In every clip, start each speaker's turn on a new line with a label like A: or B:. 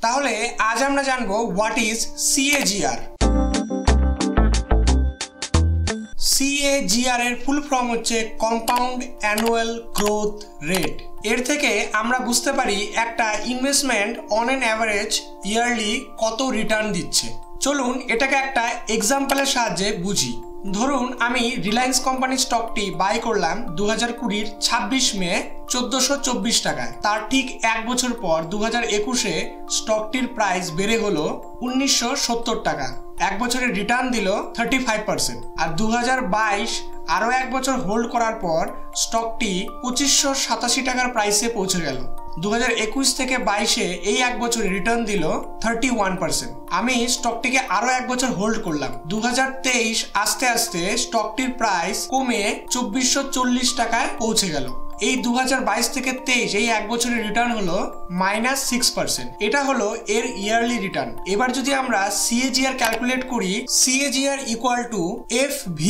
A: তাহলে আজ আমরা জানবো হোয়াট ইজ সিএজিআর। সিএজিআর এর ফুল ফর্ম হচ্ছে কম্পাউন্ড অ্যানুয়াল গ্রোথ রেট। এর থেকে আমরা বুঝতে পারি একটা investment on an average yearly কত রিটার্ন দিচ্ছে। চলুন এটাকে একটা এক্সাম্পলের সাহায্যে বুঝি। ধরুন আমি রিলায়েন্স কোম্পানির স্টকটি বাই করলাম 2020 26 মে 1424 টাকায়। তার ঠিক এক বছর পর 2021-এ স্টকটির প্রাইস বেড়ে হলো 1970 টাকা। এক বছরের রিটার্ন দিল 35%। আর 2022 আরও এক বছর হোল্ড করার পর স্টকটি 2587 টাকার প্রাইসে পৌঁছে গেল। 2021 থেকে 22-এ এই এক বছর রিটার্ন দিল 31%। আমি স্টকটিকে আরো এক বছর হোল্ড করলাম। 2023 আস্তে আস্তে স্টকটির প্রাইস কমে 2440 টাকায় পৌঁছে গেল। এই 2022 থেকে 23 এই এক বছরের রিটার্ন হলো -6%। এটা হলো এর ইয়ারলি রিটার্ন। এবার যদি আমরা সিএজিআর ক্যালকুলেট করি, CAGR equal to FV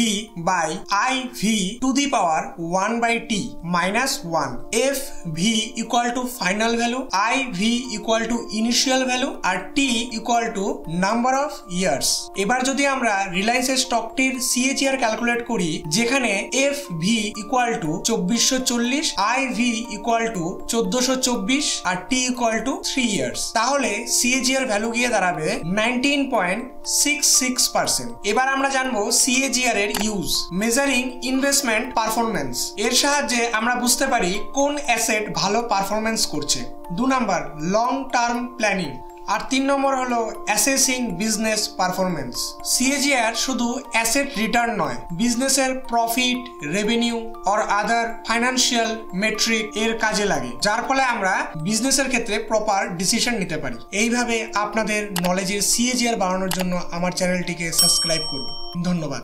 A: by IV to the power 1/T minus 1। FV equal to final value, IV equal to initial value, আর T equal to number of years. এবার যদি আমরা রিলায়েন্সের স্টকটির CAGR calculate করি, যেখানে FV equal to 2440, IV equal to 1424 আর T equal to 3 years, তাহলে CAGR value গিয়ে দাঁড়াবে 19.66%। এবার আমরা জানবো সিএজিআর এর ইউজ, মেজারিং ইনভেস্টমেন্ট পারফরম্যান্স। এর সাহায্যে আমরা বুঝতে পারি কোন অ্যাসেট ভালো পারফরম্যান্স করছে। 2 নাম্বার লং টার্ম প্ল্যানিং, আর 3 নম্বর হলো অ্যাসেসিং বিজনেস পারফরমেন্স। সিএজিআর শুধু অ্যাসেট রিটার্ন নয়, বিজনেসের profit, revenue or other financial metric এর কাজে লাগে, যার ফলে আমরা বিজনেসের ক্ষেত্রে প্রপার ডিসিশন নিতে পারি। এইভাবে আপনাদের নলেজের সিএজিআর বাড়ানোর জন্য আমার চ্যানেলটিকে সাবস্ক্রাইব করুন। ধন্যবাদ।